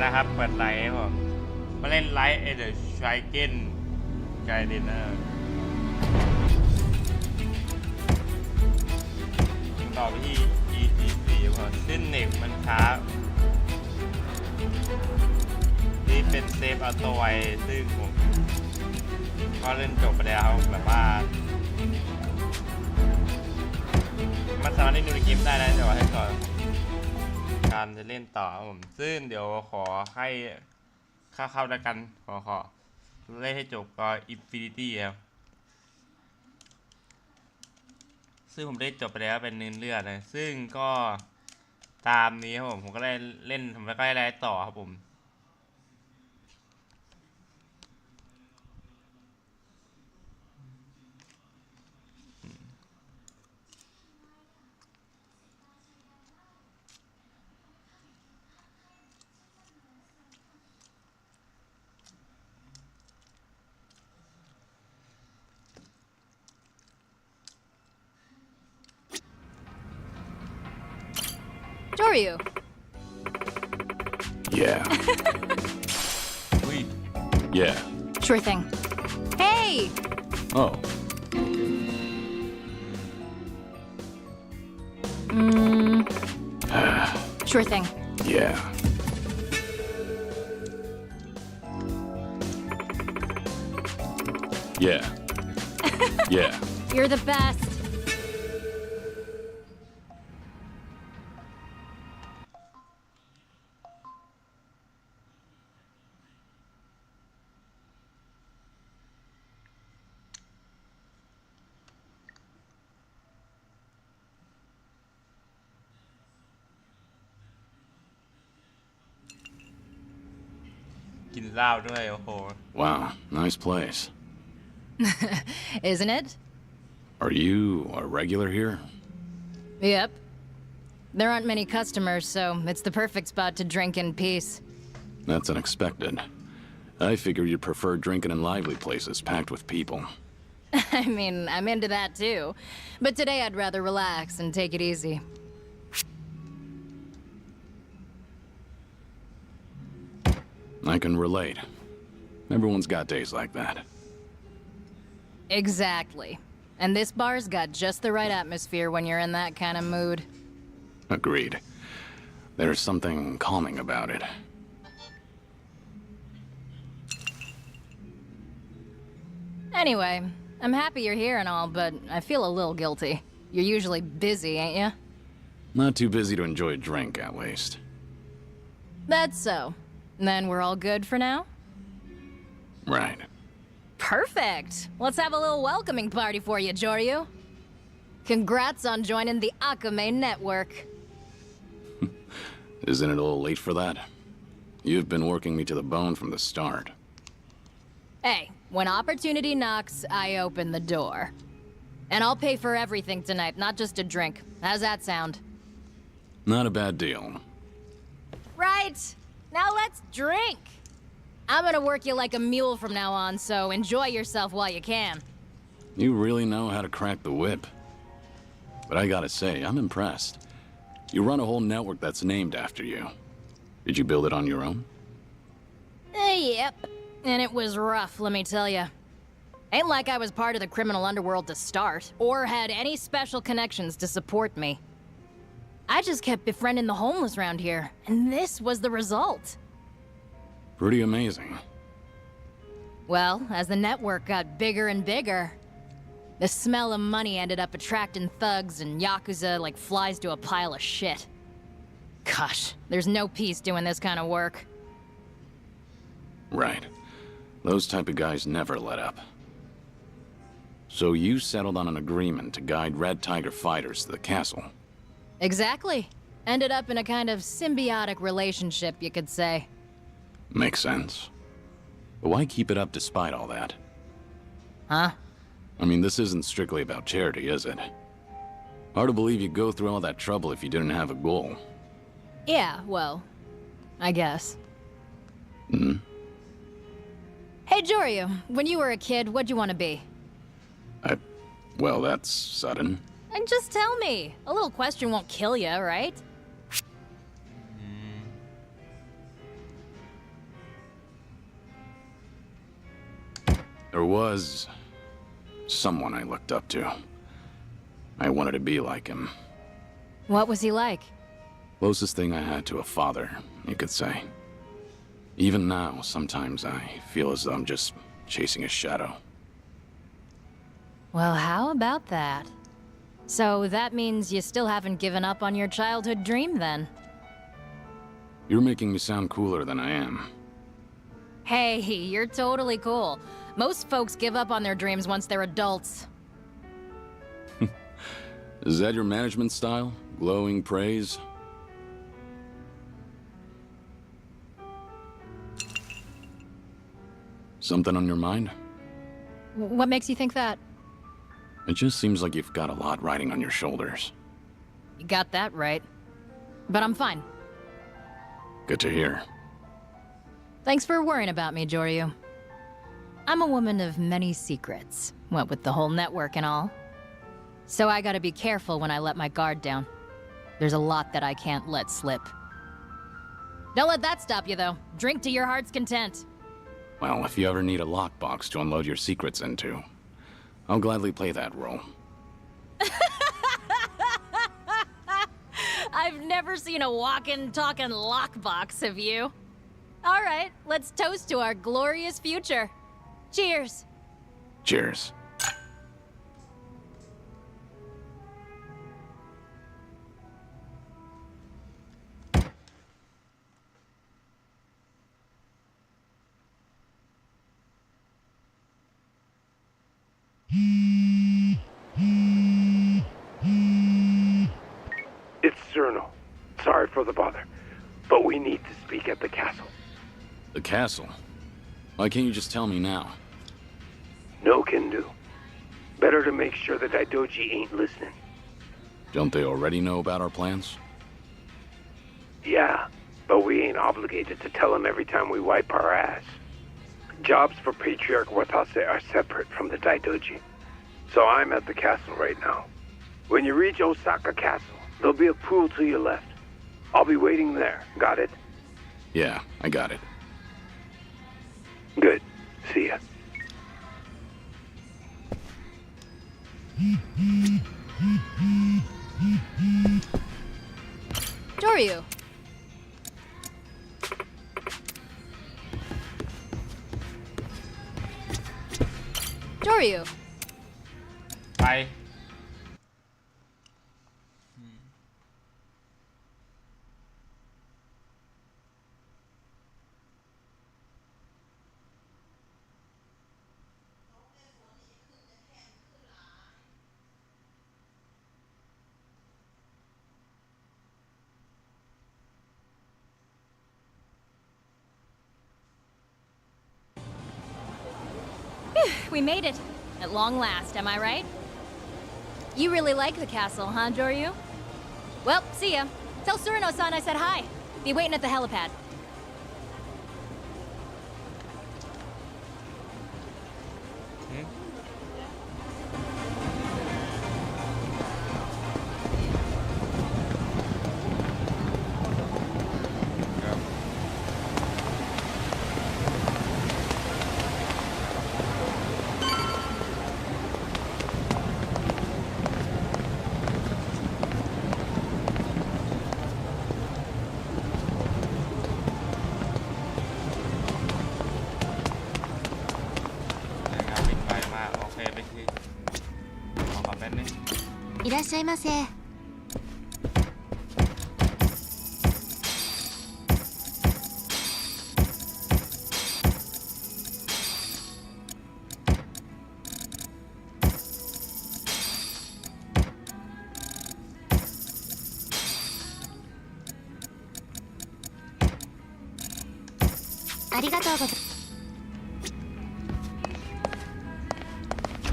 นะครับเปิดไลฟ์ผมมาเล่นไลฟ์เดอะไชเก้นไกเดนต่อไปที่ ET4 ผมซึ่งเน็ตมันช้านี่เป็นเซฟอัตโตไวซึ่งผมก็เล่นจบไปแล้วแบบว่ามันสามารถเล่นดูในเกมได้นะแต่ว่าให้ก่อนการจะเล่นต่อผมซึ่งเดี๋ยวขอให้เข้าแล้วกันขอเล่นให้จบก็ Infinity ครับซึ่งผมได้จบไปแล้วเป็นเนื้อเลือดนะซึ่งก็ตามนี้ครับผมก็ได้เล่นผมแล้วก็ได้ไล่ต่อครับผมJoryu. Yeah. Yeah. Sure thing. Hey! Oh. Sure thing. Yeah. Yeah. Yeah. You're the best.กินเหล้าด้วยโอ้โห Wow, nice place. Isn't it? Are you a regular here? Yep. There aren't many customers, so it's the perfect spot to drink in peace. That's unexpected. I figured you'd prefer drinking in lively places packed with people. I mean, I'm into that too. But today I'd rather relax and take it easy. I can relate. Everyone's got days like that. Exactly. And this bar's got just the right atmosphere when you're in that kind of mood. Agreed. There's something calming about it. Anyway, I'm happy you're here and all, but I feel a little guilty. You're usually busy, ain't you? Not too busy to enjoy a drink, at least. That's so. Then we're all good for now? Right. Perfect! Let's have a little welcoming party for you, Joryu. Congrats on joining the Akame network. Isn't it a little late for that? You've been working me to the bone from the start. Hey, when opportunity knocks, I open the door. And I'll pay for everything tonight, not just a drink. How's that sound? Not a bad deal. Right! Now let's drink! I'm gonna work you like a mule from now on, so enjoy yourself while you can. You really know how to crack the whip. But I gotta say, I'm impressed. You run a whole network that's named after you. Did you build it on your own? Yep. And it was rough, let me tell you. Ain't like I was part of the criminal underworld to start, or had any special connections to support me. I just kept befriending the homeless around here, and this was the result. Pretty amazing. Well, as the network got bigger and bigger, the smell of money ended up attracting thugs and yakuza like flies to a pile of shit. Gosh, there's no peace doing this kind of work. Right. Those type of guys never let up. So you settled on an agreement to guide Red Tiger fighters to the castle. Exactly. Ended up in a kind of symbiotic relationship, you could say. Makes sense. But why keep it up despite all that? Huh? I mean, this isn't strictly about charity, is it? Hard to believe you'd go through all that trouble if you didn't have a goal. Yeah, well, I guess. Hmm? Hey, Joryu, when you were a kid, what'd you want to be? Well, that's sudden. And just tell me. A little question won't kill you, right? There was someone I looked up to. I wanted to be like him. What was he like? Closest thing I had to a father, you could say. Even now, sometimes I feel as though I'm just chasing a shadow. Well, how about that? So that means you still haven't given up on your childhood dream, then? You're making me sound cooler than I am. Hey, you're totally cool. Most folks give up on their dreams once they're adults. Is that your management style? Glowing praise? Something on your mind? What makes you think that? It just seems like you've got a lot riding on your shoulders. You got that right. But I'm fine. Good to hear. Thanks for worrying about me, Joryu. I'm a woman of many secrets, what with the whole network and all. So I gotta be careful when I let my guard down. There's a lot that I can't let slip. Don't let that stop you, though. Drink to your heart's content. Well, if you ever need a lockbox to unload your secrets into, I'll gladly play that role. I've never seen a walking, talking lockbox, have you? All right, let's toast to our glorious future. Cheers. Cheers. It's Cyrano. Sorry for the bother, but we need to speak at the castle. The castle? Why can't you just tell me now? No can do. Better to make sure the Daidoji ain't listening. Don't they already know about our plans? Yeah, but we ain't obligated to tell them every time we wipe our ass. Jobs for Patriarch Watase are separate from the Daidoji. So I'm at the castle right now. When you reach Osaka Castle, there'll be a pool to your left. I'll be waiting there. Got it? Yeah, I got it. Good. See ya. Joryu. Joryu. ไป We made it. At long last, am I right? You really like the castle, huh, Joryu? Well, see ya. Tell Surino-san I said hi. Be waiting at the helipad.いらっしゃいませ。ありがとうございます。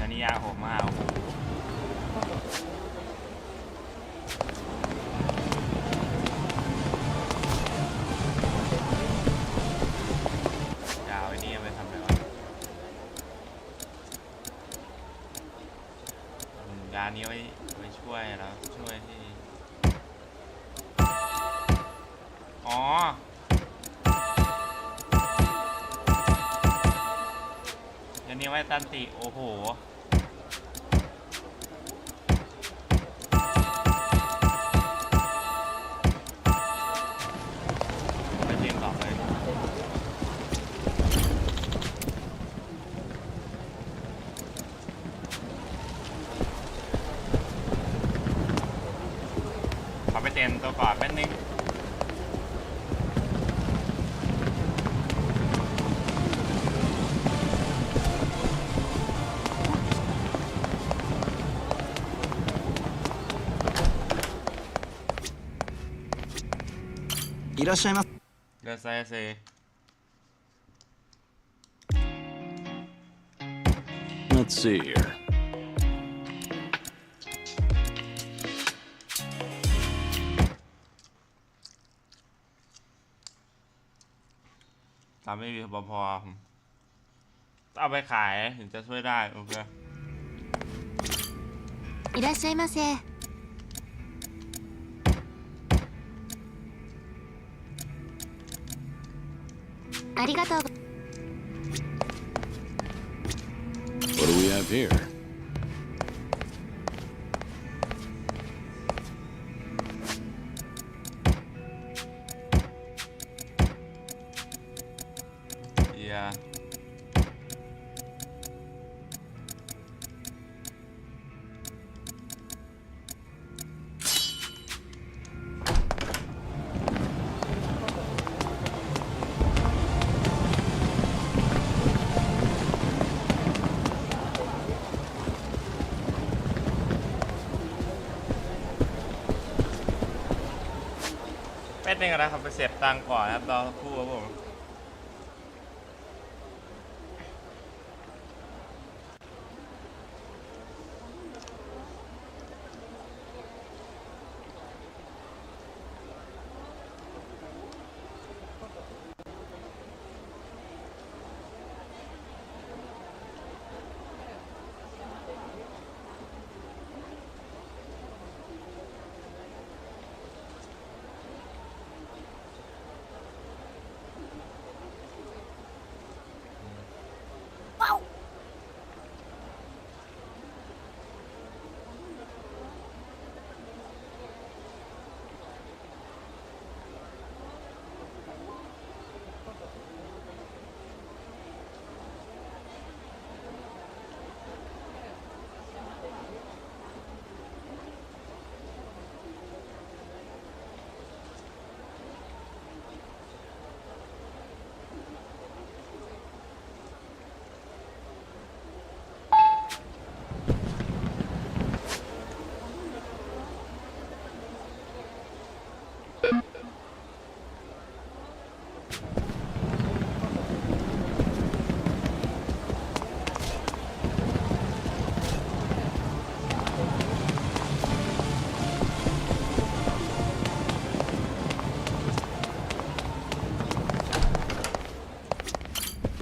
อันนี้ยาโหดมากโอ้โหยาวไอ้นี่เอาไปทำอะไรวะยานี้ไว้ช่วยแล้วช่วยที่อ๋อ นี้ไว้ตันติโอ้โหไปเรียนต่อเลยขอไปเต้นตัวก่อนแป๊บนึงいらっしゃいま เดี๋ยวเซเซ Let's see here. ทำไม่มีพอเอาไปขายถึงจะช่วยได้โอเค いらっしゃいませ。ありがとう。 What do we have here? Yeah.เป็นยังไงนะครับไปเสียบตังค์ก่อนครับรอสักครู่ครับผม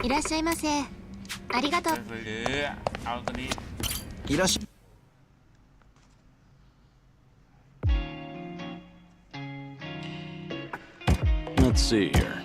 いらっしゃいませ。ありがとう。 หรือเอาตัวนี้ いらっしゃ Let's see here.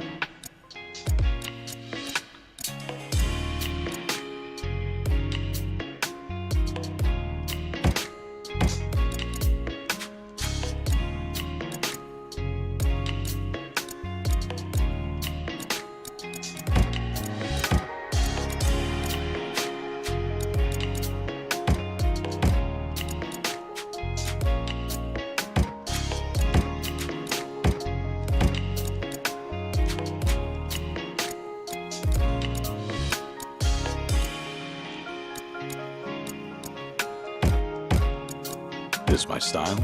This my style?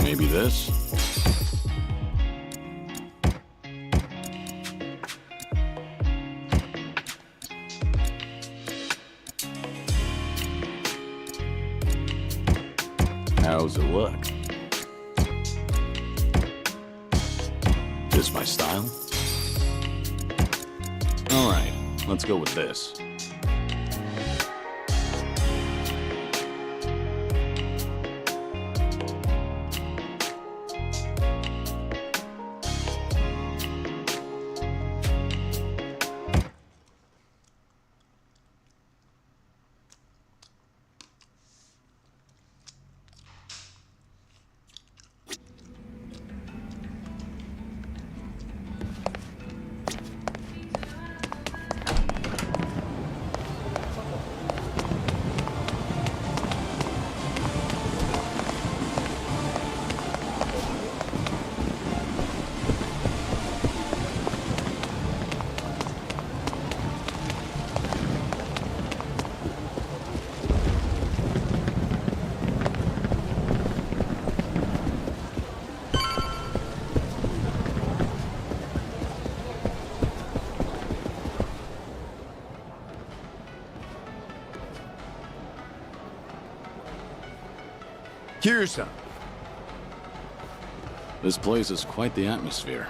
Maybe this? How's it look? This my style? All right, let's go with this. Kiryu-san. This place is quite the atmosphere.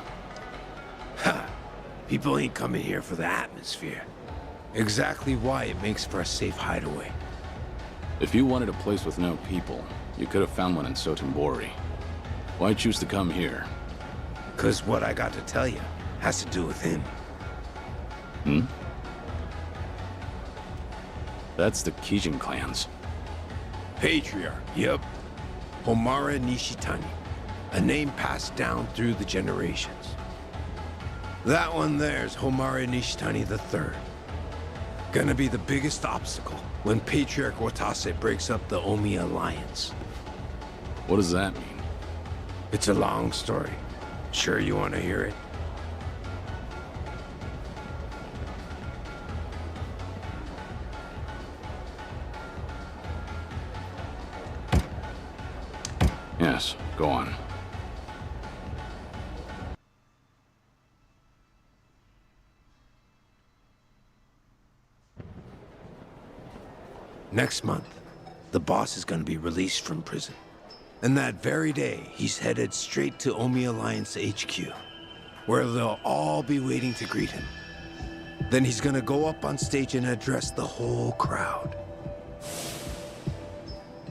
Ha! People ain't coming here for the atmosphere. Exactly why it makes for a safe hideaway. If you wanted a place with no people, you could have found one in Sotenbori. Why choose to come here? 'Cause what I got to tell you has to do with him. Hmm? That's the Kijin clans. Patriarch, yep. Homura Nishitani. A name passed down through the generations. That one there's Homura Nishitani III. Gonna be the biggest obstacle when Patriarch Watase breaks up the Omi Alliance. What does that mean? It's a long story. Sure you want to hear it? Yes, go on. Next month, the boss is gonna be released from prison. And that very day, he's headed straight to Omi Alliance HQ, where they'll all be waiting to greet him. Then he's gonna go up on stage and address the whole crowd.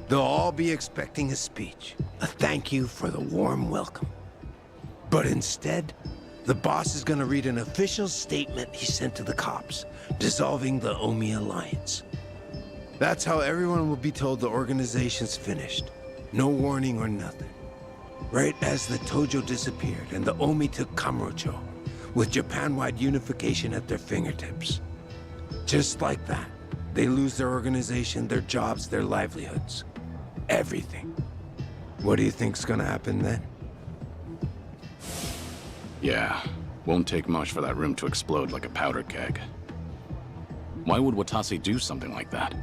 They'll all be expecting a speech, a thank you for the warm welcome. But instead, the boss is gonna read an official statement he sent to the cops, dissolving the Omi Alliance. That's how everyone will be told the organization's finished. No warning or nothing. Right as the Tojo disappeared and the Omi took Kamurocho, with Japan-wide unification at their fingertips. Just like that, they lose their organization, their jobs, their livelihoods. Everything. What do you think's gonna happen then? Yeah, won't take much for that room to explode like a powder keg. Why would Watase do something like that?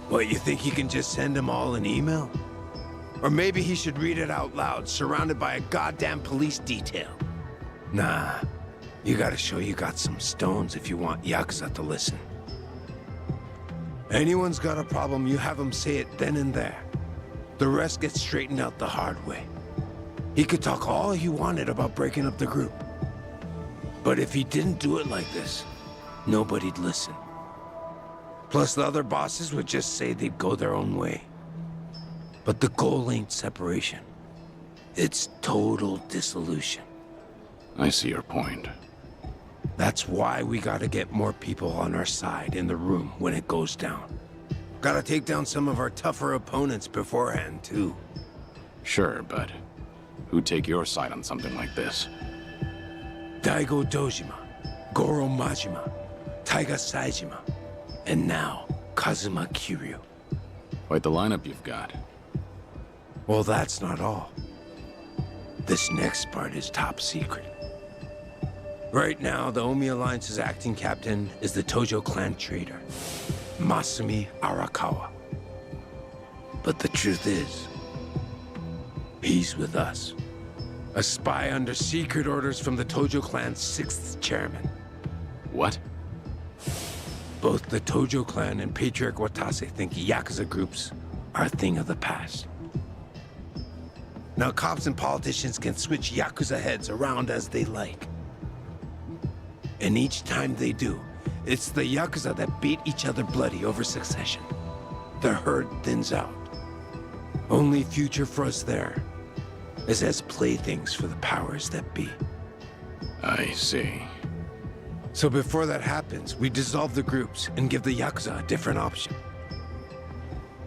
What, you think he can just send them all an email? Or maybe he should read it out loud, surrounded by a goddamn police detail. Nah, you gotta show you got some stones if you want Yakuza to listen. Anyone's got a problem, you have them say it then and there. The rest gets straightened out the hard way. He could talk all he wanted about breaking up the group. But if he didn't do it like this, nobody'd listen. Plus, the other bosses would just say they'd go their own way. But the goal ain't separation. It's total dissolution. I see your point. That's why we gotta get more people on our side in the room when it goes down. Gotta take down some of our tougher opponents beforehand, too. Sure, but who'd take your side on something like this? Daigo Dojima, Goro Majima, Taiga Saejima, and now Kazuma Kiryu. Quite the lineup you've got. Well, that's not all. This next part is top secret. Right now, the Omi Alliance's acting captain is the Tojo clan traitor, Masumi Arakawa. But the truth is, he's with us. A spy under secret orders from the Tojo clan's 6th chairman. What? Both the Tojo clan and Patriarch Watase think Yakuza groups are a thing of the past. Now, cops and politicians can switch Yakuza heads around as they like. And each time they do, it's the Yakuza that beat each other bloody over succession. The herd thins out. Only future for us there is as playthings for the powers that be. I see. So before that happens, we dissolve the groups and give the Yakuza a different option.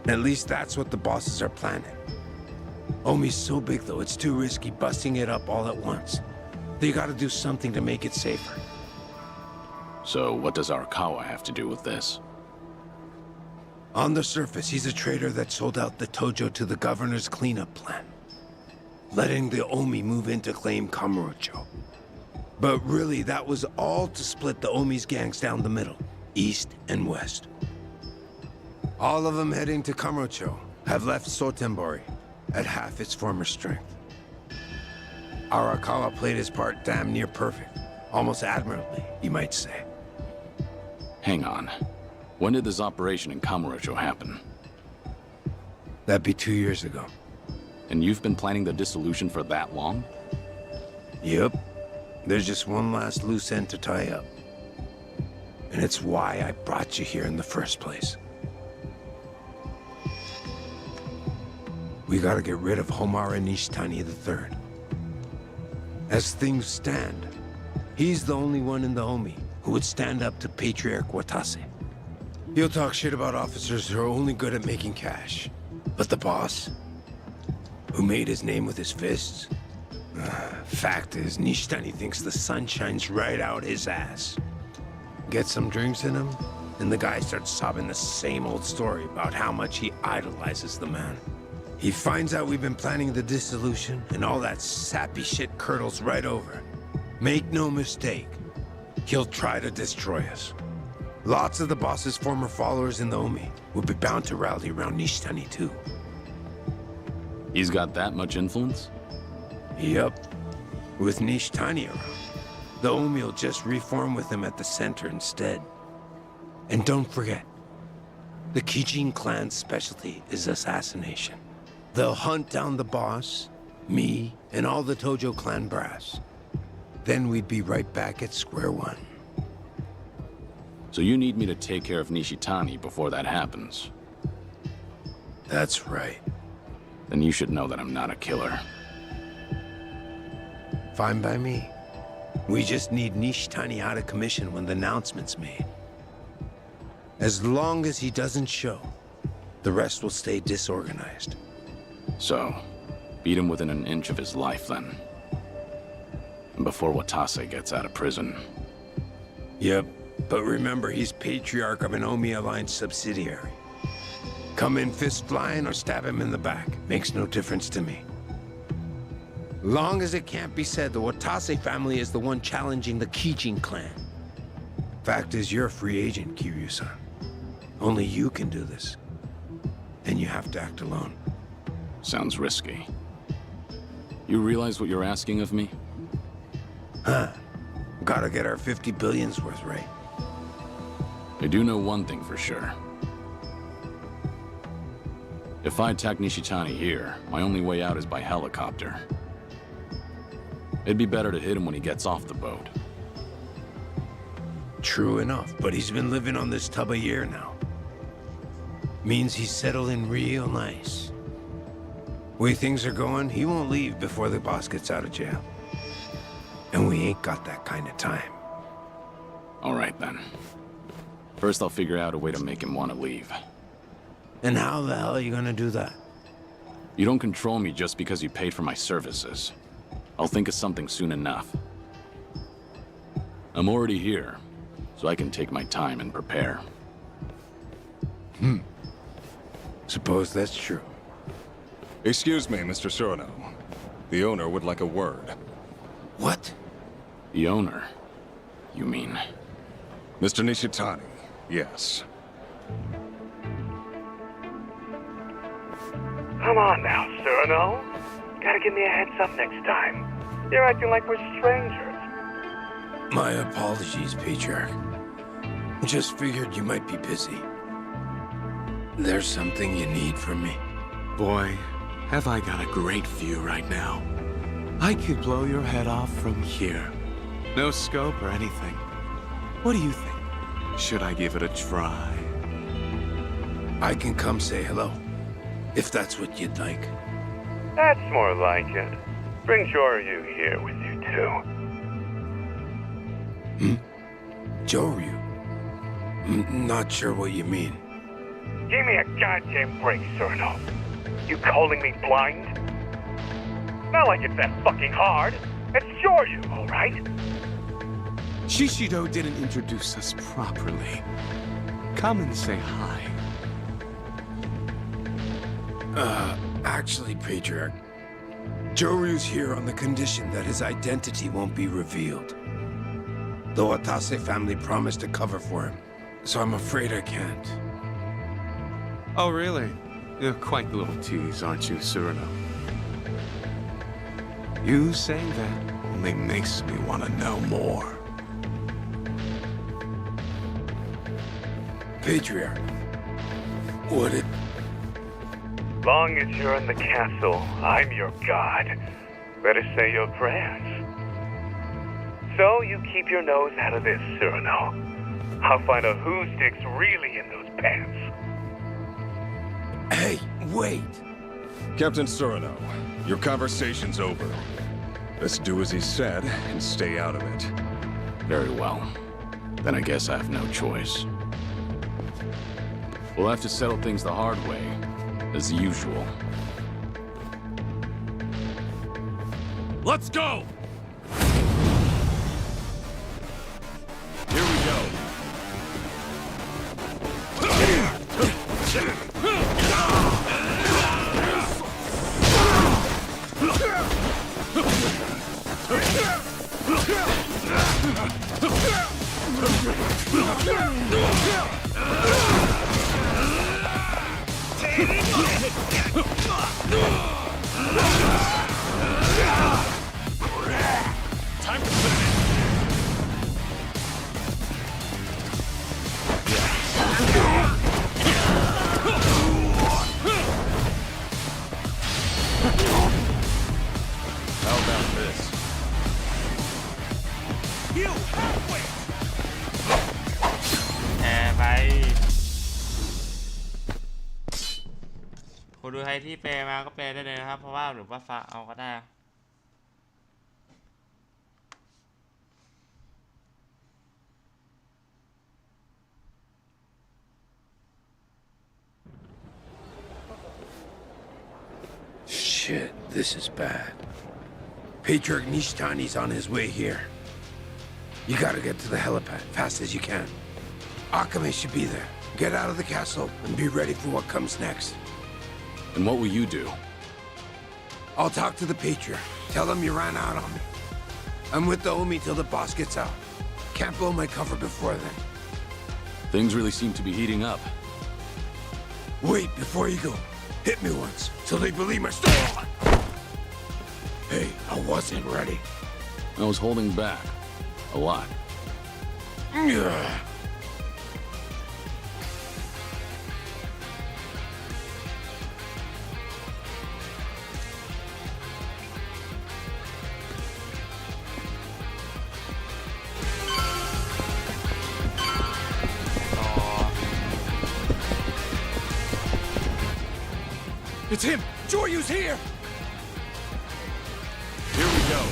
At least that's what the bosses are planning. Omi's so big though, it's too risky busting it up all at once. They gotta do something to make it safer. So what does Arakawa have to do with this? On the surface, he's a traitor that sold out the Tojo to the governor's cleanup plan, letting the Omi move in to claim Kamurocho. But really, that was all to split the Omi's gangs down the middle, east and west. All of them heading to Kamurocho have left Sotenbori at half its former strength. Arakawa played his part damn near perfect, almost admirably, you might say. Hang on. When did this operation in Kamurocho happen? That'd be 2 years ago. And you've been planning the dissolution for that long? Yep. There's just one last loose end to tie up. And it's why I brought you here in the first place. We gotta get rid of Homura Nishitani III. As things stand, he's the only one in the Omi who would stand up to Patriarch Watase. He'll talk shit about officers who are only good at making cash. But the boss, who made his name with his fists? Fact is, Nishitani thinks the sun shines right out his ass. Get some drinks in him, and the guy starts sobbing the same old story about how much he idolizes the man. He finds out we've been planning the dissolution, and all that sappy shit curdles right over. Make no mistake, he'll try to destroy us. Lots of the boss's former followers in the Omi will be bound to rally around Nishitani too. He's got that much influence? Yup. With Nishitani around, the Omi will just reform with him at the center instead. And don't forget, the Kijin clan's specialty is assassination. They'll hunt down the boss, me, and all the Tojo clan brass. Then we'd be right back at square one. So you need me to take care of Nishitani before that happens? That's right. Then you should know that I'm not a killer. Fine by me. We just need Nishitani out of commission when the announcement's made. As long as he doesn't show, the rest will stay disorganized. So, beat him within an inch of his life then. And before Watase gets out of prison. Yep, but remember he's Patriarch of an Omi Alliance subsidiary. Come in fist flying or stab him in the back. Makes no difference to me. Long as it can't be said the Watase family is the one challenging the Kijin clan. Fact is, you're a free agent, Kiryu-san. Only you can do this. And you have to act alone. Sounds risky. You realize what you're asking of me? Huh. Gotta get our 50 billion's worth right. I do know one thing for sure. If I attack Nishitani here, my only way out is by helicopter. It'd be better to hit him when he gets off the boat. True enough, but he's been living on this tub a year now. Means he's settled in real nice. Way things are going, he won't leave before the boss gets out of jail. And we ain't got that kind of time. All right then. First I'll figure out a way to make him want to leave. And how the hell are you gonna do that? You don't control me just because you paid for my services. I'll think of something soon enough. I'm already here, so I can take my time and prepare. Suppose that's true. Excuse me, Mr. Surano. The owner would like a word. What? The owner, you mean? Mr. Nishitani, yes. Come on now, Cyrano. Gotta give me a heads up next time. You're acting like we're strangers. My apologies, Patriarch. Just figured you might be busy. There's something you need from me. Boy, have I got a great view right now. I could blow your head off from here. No scope or anything. What do you think? Should I give it a try? I can come say hello, if that's what you'd like. That's more like it. Bring Joryu here with you, too. Joryu? Not sure what you mean. Give me a goddamn break, Cyrano. You calling me blind? Not like it's that fucking hard. It's Joryu, all right? Shishido didn't introduce us properly. Come and say hi. Actually, Patriarch, Joryu's here on the condition that his identity won't be revealed. The Watase family promised to cover for him, so I'm afraid I can't. Oh, really? You're quite the little tease, aren't you, Cyrano? You saying that only makes me want to know more. Patriarch, would it... Long as you're in the castle, I'm your god. Better say your prayers. So you keep your nose out of this, Cyrano. I'll find out who sticks really in those pants. Hey, wait! Captain Cyrano, your conversation's over. Let's do as he said and stay out of it. Very well. Then I guess I have no choice. We'll have to settle things the hard way, as usual. Let's go! Here we go. Time to put it in. How about this? You halfway. แชร์ไปคนดูไทยที่แปลมาก็แปลได้เลยนะครับ เพราะว่าหรือว่าฟังเอาก็ได้ Shit, this is bad. Patriarch Nishtani's on his way here. You gotta get to the helipad fast as you can. Akame should be there. Get out of the castle and be ready for what comes next. And what will you do? I'll talk to the Patriarch. Tell him you ran out on me. I'm with the Omi till the boss gets out. Can't blow my cover before then. Things really seem to be heating up. Wait before you go. Hit me once, so they believe my story. Hey, I wasn't ready. I was holding back. A lot. Yeah. It's him! Joryu's here! Here we go.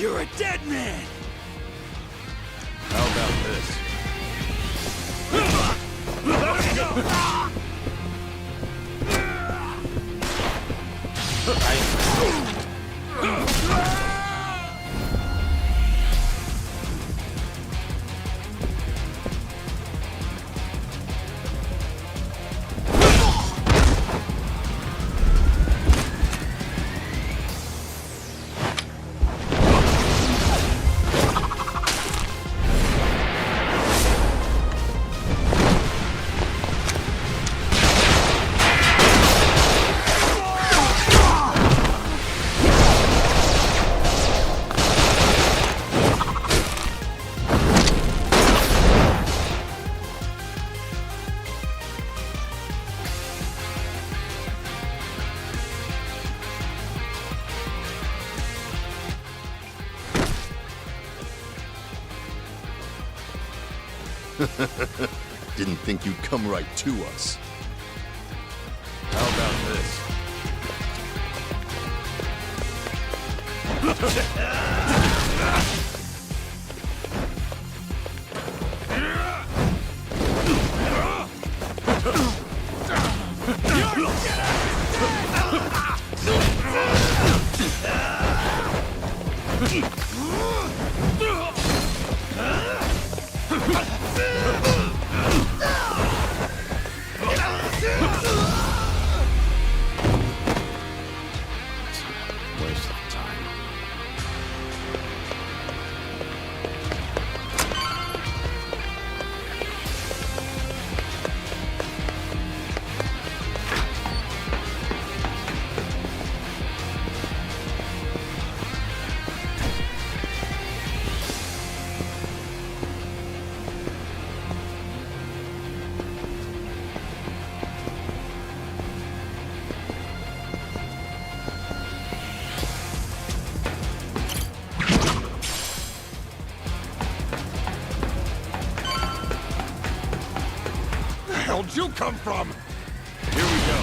You're a dead man! How about this? Didn't think you'd come right to us. How about this? Waste of time. Where'd you come from? Here we go.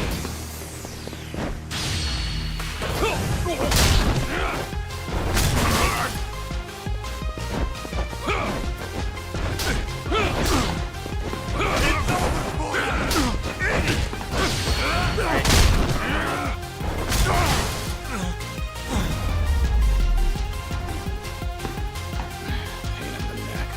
Pain in the neck.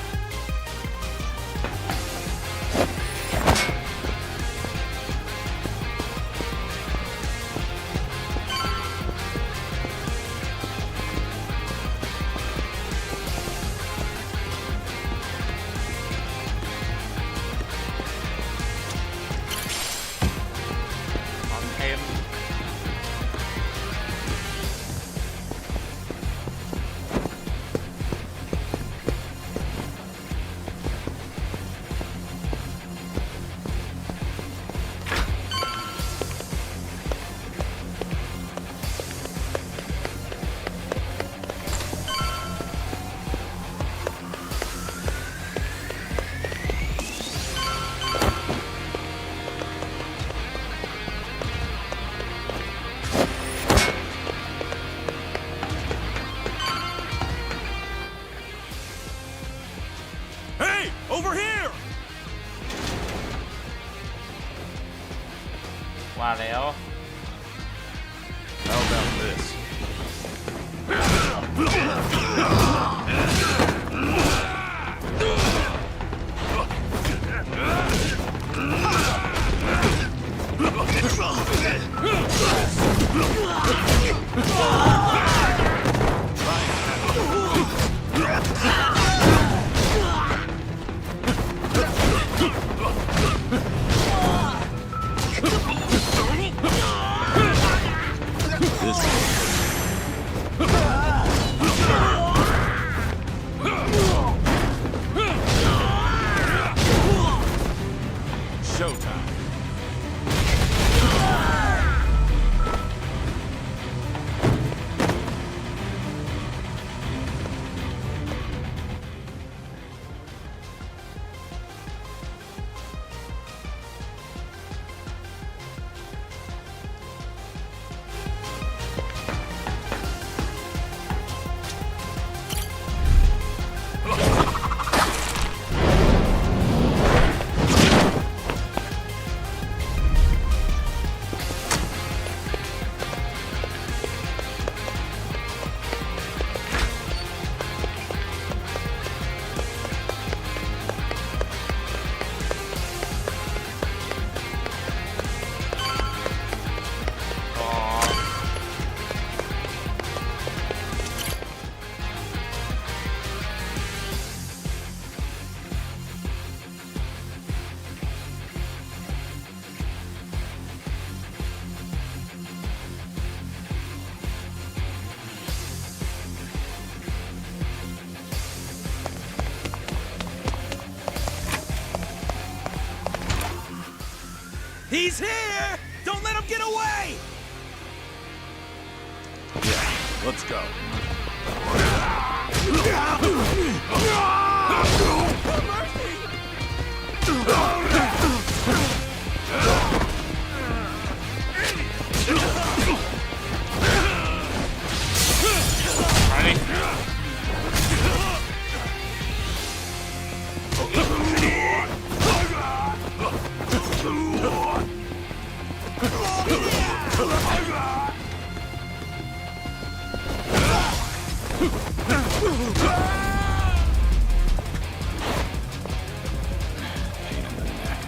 ของเต็ม Hey, over here! ว่าแล้ว How about this? Showtime. He's here! Don't let him get away! Yeah, let's go. Mercy! Pain in the neck.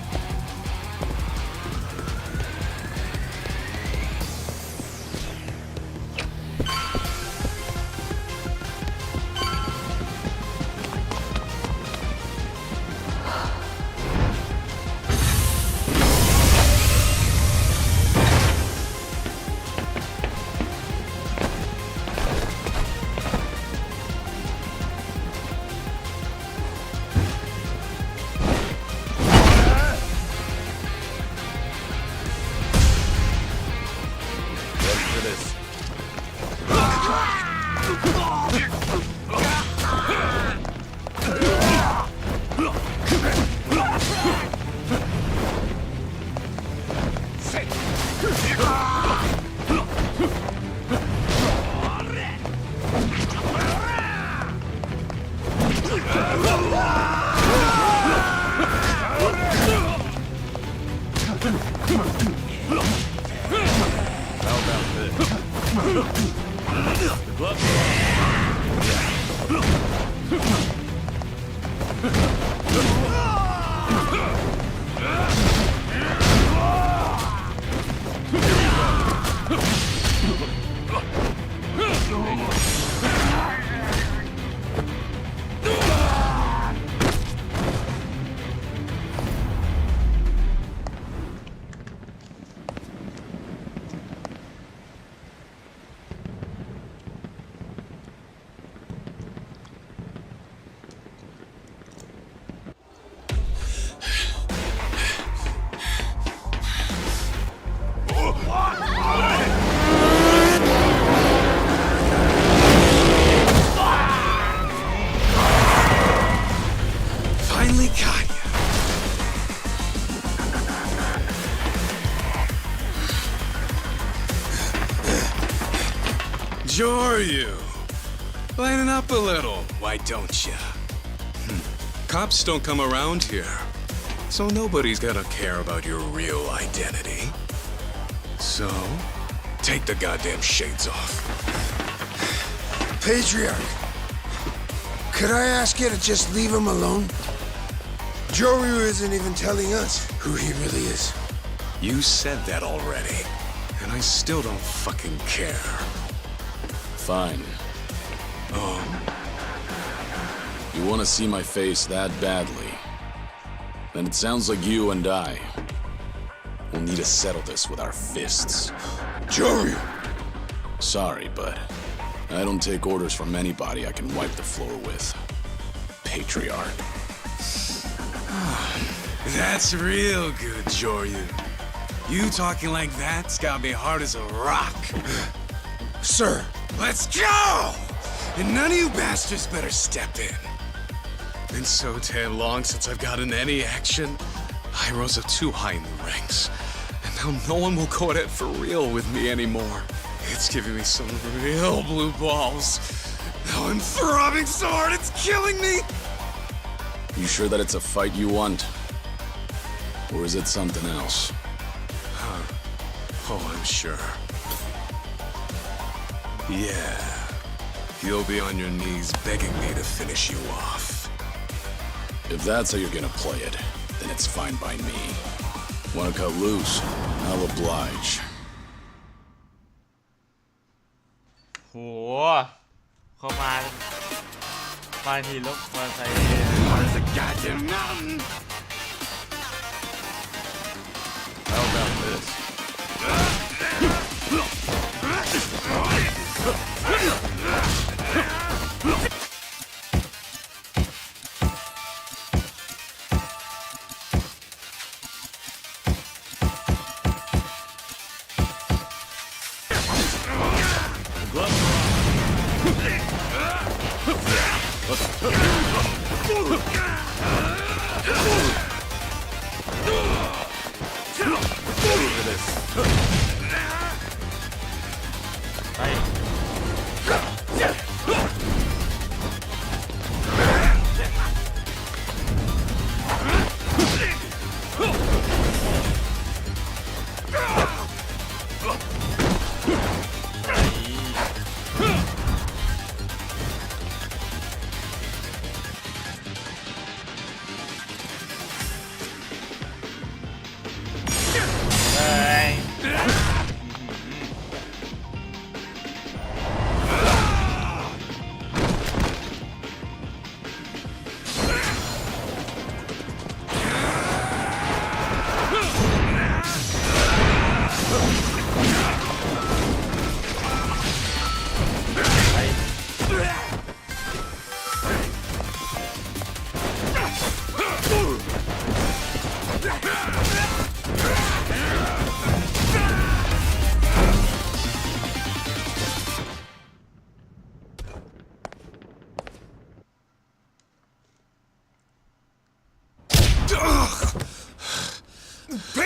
Finally got you. Joryu, lighten up a little, why don't ya? Cops don't come around here, so nobody's gonna care about your real identity. So, take the goddamn shades off. Patriarch, could I ask you to just leave him alone? Joryu isn't even telling us who he really is. You said that already, and I still don't fucking care. Fine. You want to see my face that badly? Then it sounds like you and I will need to settle this with our fists. Joryu! Sorry, but I don't take orders from anybody I can wipe the floor with. Patriarch. That's real good, Joryu. You talking like that's gotta be hard as a rock. Sir! Let's go! And none of you bastards better step in. Been so damn long since I've gotten any action. I rose up too high in the ranks. And now no one will go at it for real with me anymore. It's giving me some real blue balls. Now I'm throbbing so hard it's killing me! You sure that it's a fight you want? Or is it something else? Oh, I'm sure. Yeah. You'll be on your knees begging me to finish you off. If that's how you're gonna play it, then it's fine by me. Wanna cut loose? I'll oblige. โหเข้ามาทีรถมอเตอร์ไซค์ There's a goddamn mountain! How about this?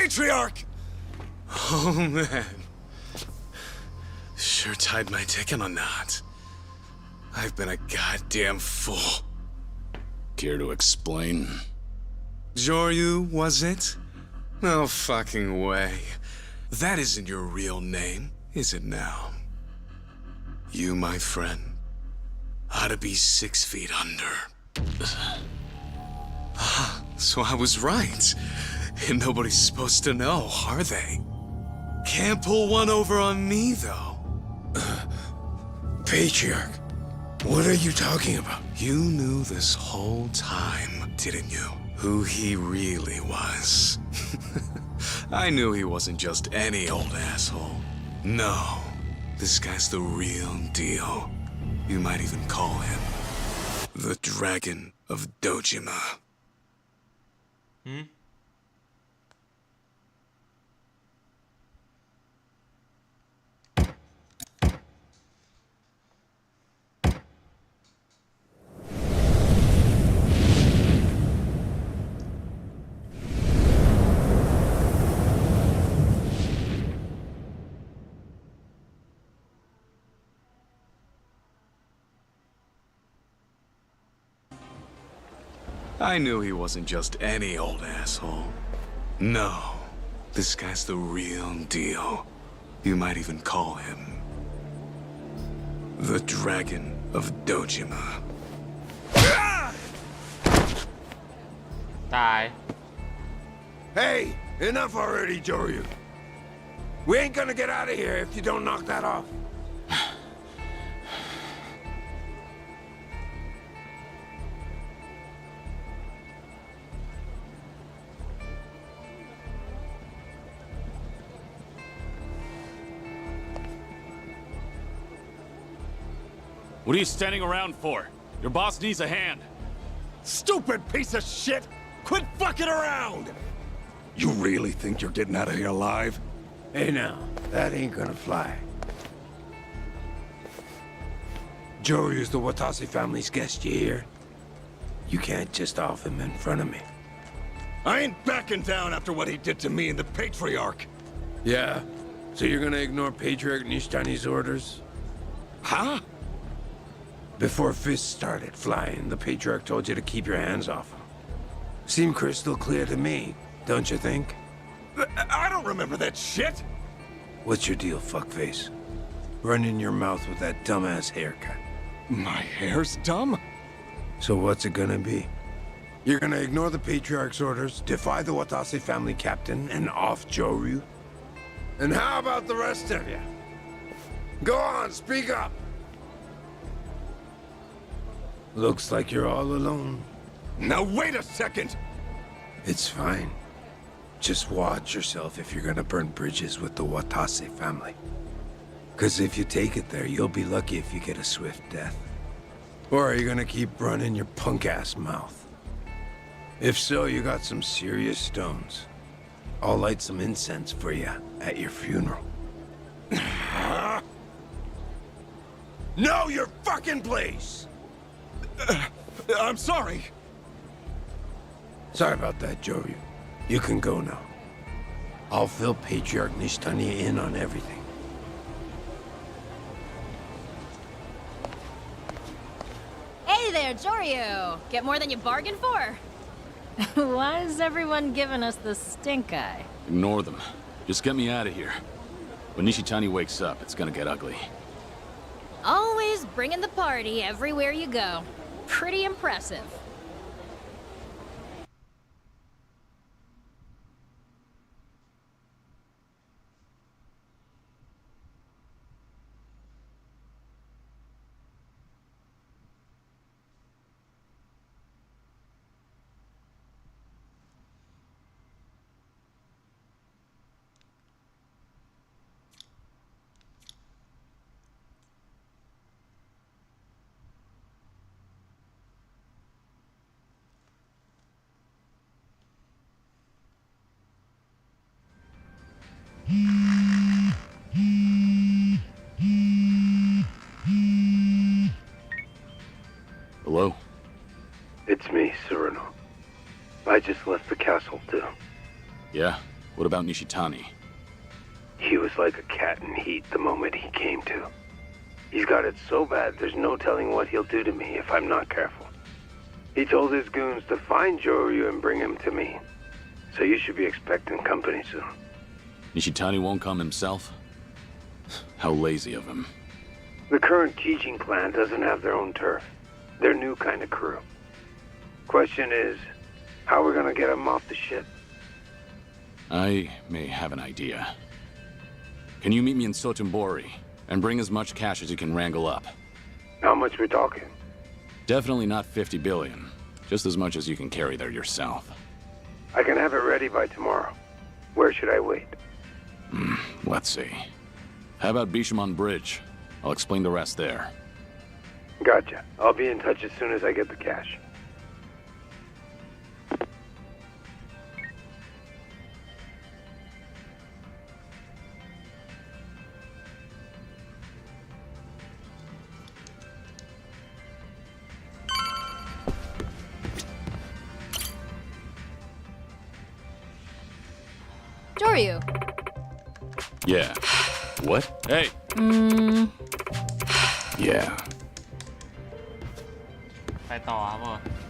Patriarch! Oh, man. Sure tied my dick in a knot. I've been a goddamn fool. Care to explain? Joryu, was it? No fucking way. That isn't your real name, is it now? You, my friend, ought to be 6 feet under. So I was right. And nobody's supposed to know, are they? Can't pull one over on me, though. Patriarch, what are you talking about? You knew this whole time, didn't you? Who he really was. I knew he wasn't just any old asshole. No, this guy's the real deal. You might even call him the Dragon of Dojima. I knew he wasn't just any old asshole. No, this guy's the real deal. You might even call him the Dragon of Dojima. ตาย Hey, enough already, Joryu. We ain't gonna get out of here if you don't knock that off. What are you standing around for? Your boss needs a hand. Stupid piece of shit! Quit fucking around! You really think you're getting out of here alive? Hey now, that ain't gonna fly. Joryu's the Watase family's guest, you hear? You can't just off him in front of me. I ain't backing down after what he did to me and the Patriarch. Yeah? So you're gonna ignore Patriarch Nishtani's orders? Huh? Before fists started flying, the Patriarch told you to keep your hands off him. Seemed crystal clear to me, don't you think? I don't remember that shit! What's your deal, fuckface? Running your mouth with that dumbass haircut. My hair's dumb? So what's it gonna be? You're gonna ignore the Patriarch's orders, defy the Watase family captain, and off Joryu? And how about the rest of you? Go on, speak up! Looks like you're all alone. Now wait a second! It's fine. Just watch yourself if you're gonna burn bridges with the Watase family. 'Cause if you take it there, you'll be lucky if you get a swift death. Or are you gonna keep running your punk-ass mouth? If so, you got some serious stones. I'll light some incense for you at your funeral. Know your fucking place! I'm sorry. Sorry about that, Joryu. You can go now. I'll fill Patriarch Nishtani in on everything. Hey there, Joryu! Get more than you bargained for? Why is everyone giving us the stink eye? Ignore them. Just get me out of here. When Nishitani wakes up, it's gonna get ugly. Always bringing the party everywhere you go. Pretty impressive. Hello? It's me, Cyrano. I just left the castle, too. Yeah? What about Nishitani? He was like a cat in heat the moment he came to. He's got it so bad there's no telling what he'll do to me if I'm not careful. He told his goons to find Joryu and bring him to me. So you should be expecting company soon. Nishitani won't come himself? How lazy of him. The current teaching clan doesn't have their own turf. They're new kind of crew. Question is, how we're gonna get him off the ship? I may have an idea. Can you meet me in Sotenbori and bring as much cash as you can wrangle up? How much we're talking? Definitely not 50 billion. Just as much as you can carry there yourself. I can have it ready by tomorrow. Where should I wait? Let's see. How about Bishamon Bridge? I'll explain the rest there. Gotcha. I'll be in touch as soon as I get the cash. Joryu. Yeah. What? Hey, Yeah. ไปต่อครับผม